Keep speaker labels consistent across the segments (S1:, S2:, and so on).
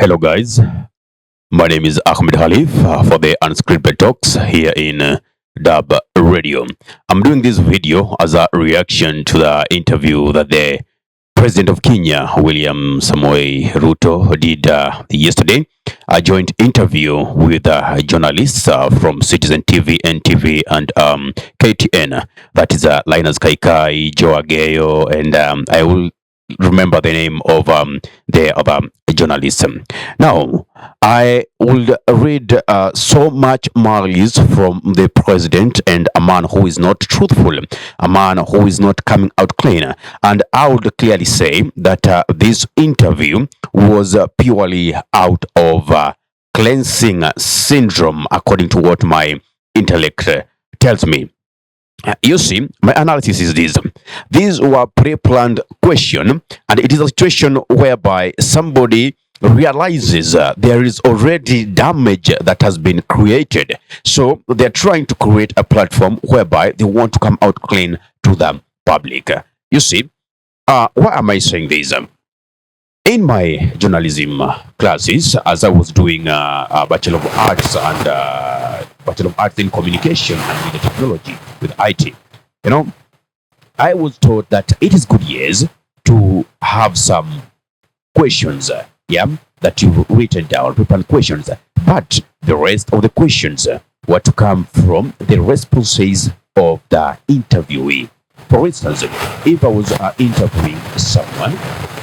S1: Hello, guys. My name is Ahmed Halif for the Unscripted Talks here in DURB Radio. I'm doing this video as a reaction to the interview that the President of Kenya, William Samoei Ruto, did yesterday. A joint interview with journalists from Citizen TV, NTV, and KTN. That is Linus Kaikai, Joe Ageyo, and I will remember the name of the other journalists. Now, I would read so much malice from the president and a man who is not truthful, a man who is not coming out clean. And I would clearly say that this interview was purely out of cleansing syndrome, according to what my intellect tells me. You see, my analysis is this. These were pre-planned questions, and it is a situation whereby somebody realizes there is already damage that has been created. So they're trying to create a platform whereby they want to come out clean to the public. You see, why am I saying this? In my journalism classes, as I was doing a Bachelor of Arts and Bachelor of Arts in Communication and Media Technology with IT, I was taught that it is good years to have some questions, that you've written down, prepared questions, but the rest of the questions were to come from the responses of the interviewee. For instance, if I was interviewing someone,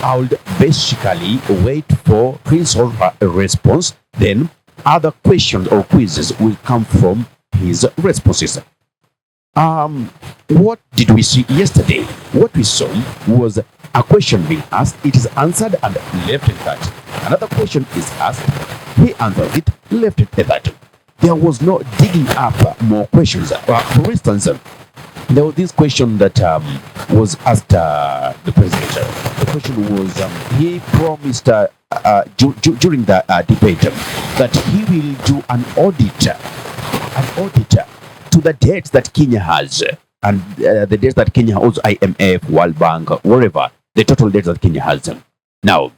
S1: I would basically wait for his or her response. Then other questions or quizzes will come from his responses. What did we see yesterday? What we saw was a question being asked, it is answered and left at that. Another question is asked, he answers it, left it at that. There was no digging up more questions. For instance, there was this question that was asked the president. The question was, he promised during the debate that he will do an audit to the debts that Kenya has, and the debts that Kenya owes IMF, World Bank, wherever, the total debts that Kenya has. Now,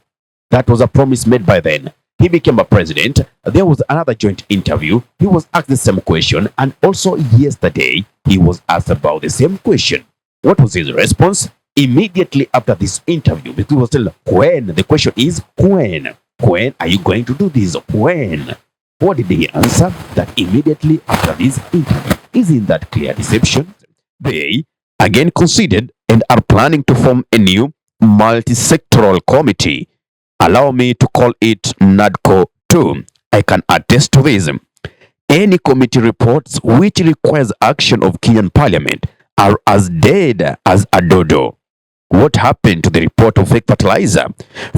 S1: that was a promise made by then. He became a president. There was another joint interview. He was asked the same question. And also yesterday, he was asked about the same question. What was his response? Immediately after this interview, because he was still, when? The question is, when? When are you going to do this? When? What did he answer? That immediately after this interview. Isn't that clear deception? They again considered and are planning to form a new multi-sectoral committee. Allow me to call it NADCO 2. I can attest to this. Any committee reports which requires action of Kenyan Parliament are as dead as a dodo. What happened to the report of fake fertilizer?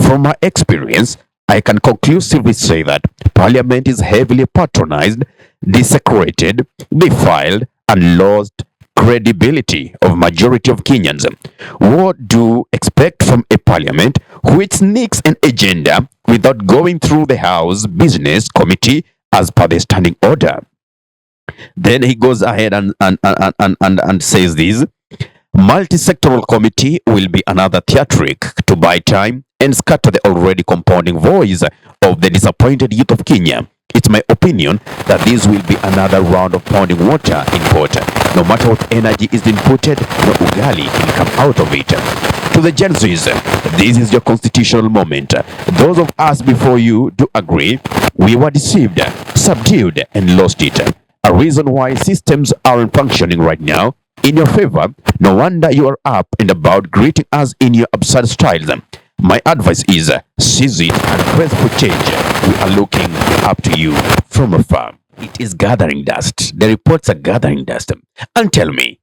S1: From my experience, I can conclusively say that Parliament is heavily patronized, desecrated, defiled, and lost credibility of majority of Kenyans. What do you expect from a parliament which sneaks an agenda without going through the House Business Committee as per the standing order? Then he goes ahead and says this. Multi-sectoral committee will be another theatric to buy time and scatter the already compounding voice of the disappointed youth of Kenya. It's my opinion that this will be another round of pounding water in court. No matter what energy is inputted, no ugali will come out of it. To the Gen Zs, this is your constitutional moment. Those of us before you do agree we were deceived, subdued, and lost it. A reason why systems aren't functioning right now in your favor. No wonder you are up and about greeting us in your absurd styles. My advice is seize it and press for change. We are looking up to you from afar. It is gathering dust. The reports are gathering dust. And tell me,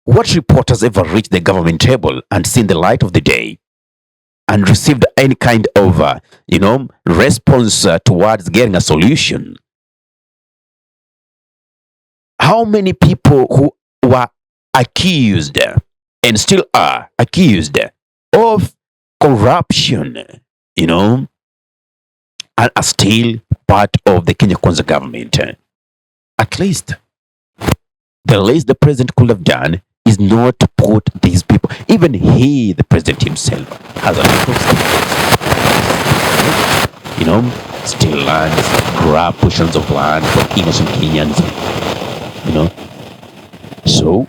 S1: what report has ever reached the government table and seen the light of the day and received any kind of, response towards getting a solution? How many people who were accused and still are accused of corruption, and are still part of the Kenya Kwanza government? At least the least the president could have done is not to put these people, even he, the president himself, has a lot of steal lands, grab portions of land from innocent Kenyans, you know. So,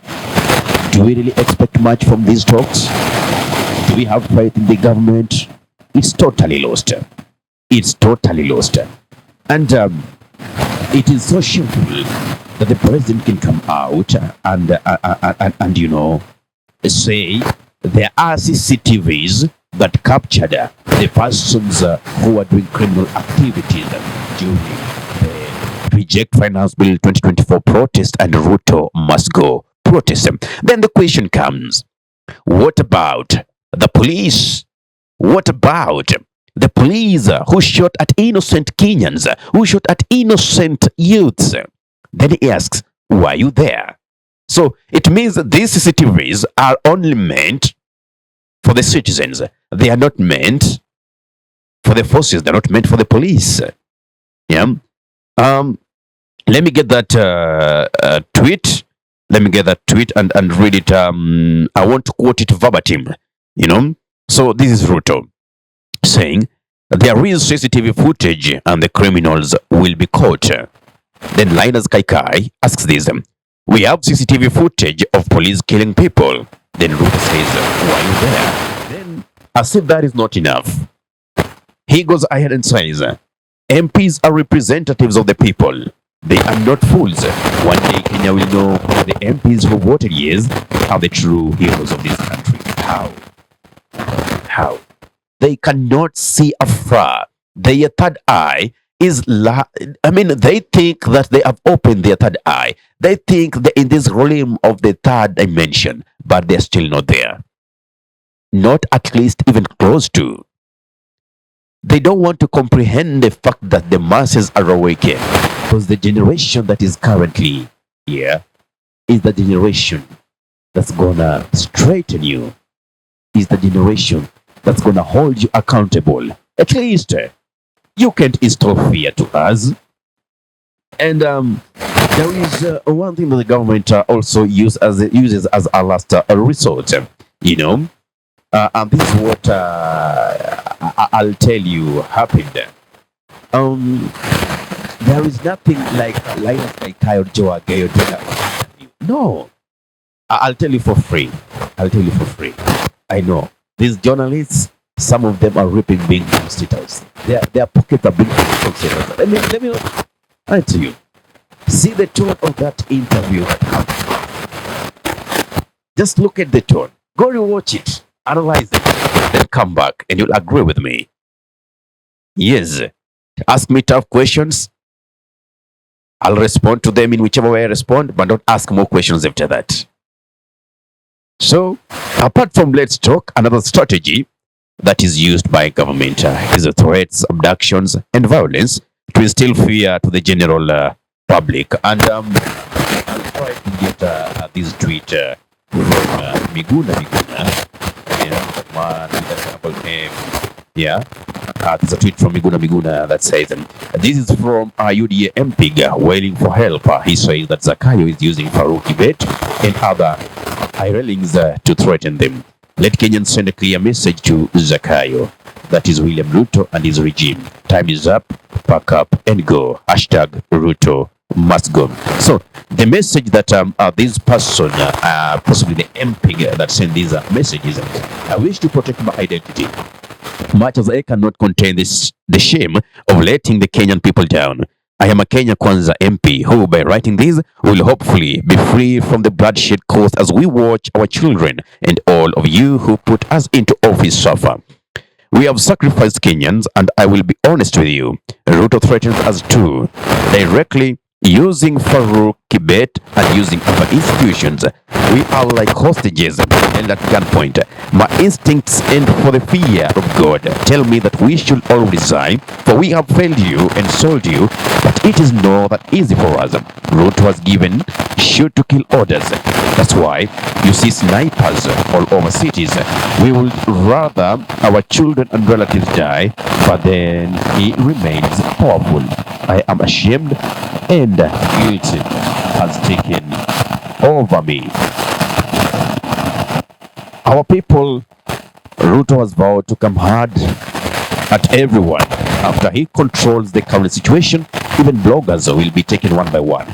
S1: do we really expect much from these talks? Do we have faith in the government? It's totally lost. It's totally lost. And it is so shameful that the president can come out and say there are CCTVs that captured the persons who are doing criminal activities during the Reject Finance Bill 2024 protest and Ruto must go protest. Then the question comes, what about the police? What about the police who shot at innocent Kenyans, who shot at innocent youths? Then he asks, why are you there? So it means that these CCTVs are only meant for the citizens. They are not meant for the forces. They're not meant for the police. Yeah. Let me get that tweet. Let me get that tweet and read it. I want to quote it verbatim. So this is Ruto saying, there is CCTV footage and the criminals will be caught. Then Linus Kaikai asks this, we have CCTV footage of police killing people. Then Ruto says, why are you there? Then, as if that is not enough, he goes ahead and says, MPs are representatives of the people. They are not fools. One day Kenya will know the MPs who voted yes are the true heroes of this country. How? They cannot see afar. Their third eye is they think that they have opened their third eye. They think they're in this realm of the third dimension, but they're still not there. Not at least even close to. They don't want to comprehend the fact that the masses are awakened, because the generation that is currently here is the generation that's gonna straighten you, is the generation that's gonna hold you accountable. At least you can't install fear to us. And there is one thing that the government also uses as a last resort, and this is what I'll tell you happened. There is nothing like Kai or Joe Gayo. No, I'll tell you for free. I know these journalists. Some of them are ripping big status. Their pockets are big status. Let me write to you. See the tone of that interview that happened. Just look at the tone. Go rewatch it. Analyze it. Then come back and you'll agree with me. Yes. Ask me tough questions. I'll respond to them in whichever way I respond, but don't ask more questions after that. So, apart from let's talk, another strategy that is used by government is threats, abductions, and violence to instill fear to the general public. And I'll try to get this tweet from Miguna, the man with a terrible name. Yeah, there's a tweet from Miguna that says, this is from UDA MP wailing for help. He says that Zakayo is using Farouk Kibet and other hirelings to threaten them. Let Kenyans send a clear message to Zakayo. That is William Ruto and his regime. Time is up, pack up and go. Hashtag Ruto must go. So the message that this person, possibly the MP that sent these messages, I wish to protect my identity. Much as I cannot contain the shame of letting the Kenyan people down. I am a Kenya Kwanza MP who, by writing this, will hopefully be free from the bloodshed caused as we watch our children and all of you who put us into office suffer. We have sacrificed Kenyans, and I will be honest with you. Ruto threatens us too, directly using Farouk Kibet and using other institutions. We are like hostages held at gunpoint. My instincts and for the fear of God tell me that we should all resign, for we have failed you and sold you, but it is not that easy for us. Ruto was given shoot to kill orders. That's why you see snipers all over cities. We would rather our children and relatives die, but then he remains powerful. I am ashamed and guilt has taken over me. Our people, Ruto has vowed to come hard at everyone After he controls the current situation, even bloggers will be taken one by one.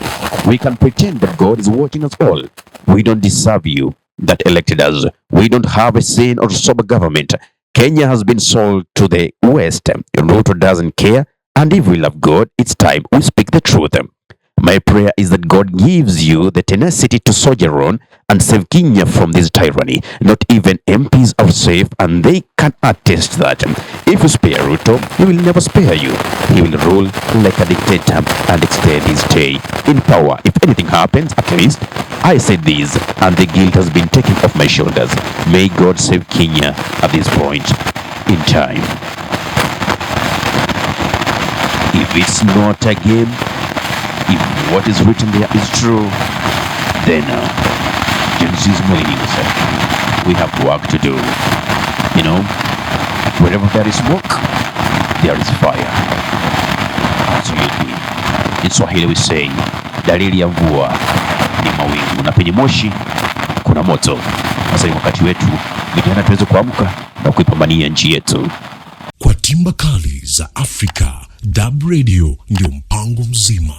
S1: We can pretend that God is watching us all. We don't deserve you that elected us. We don't have a sane or sober government. Kenya has been sold to the West. Ruto doesn't care. And if we love God, it's time we speak the truth. My prayer is that God gives you the tenacity to soldier on and save Kenya from this tyranny. Not even MPs are safe, and they can attest that. If you spare Ruto, he will never spare you. He will rule like a dictator and extend his stay in power. If anything happens, at least I said this, and the guilt has been taken off my shoulders. May God save Kenya at this point in time. If it's not a game, if what is written there is true, then Genesis means we have work to do. You know, wherever there is smoke, there is fire. Absolutely. In Swahili we say, dalili ya mvua ni mawingu na penye moshi kuna moto. Sasa ni wakati wetu vijana tuweze kuamka na kuipambania nchi yetu.
S2: Kwa timba kali za Afrika, DURB Radio ndio mpango mzima.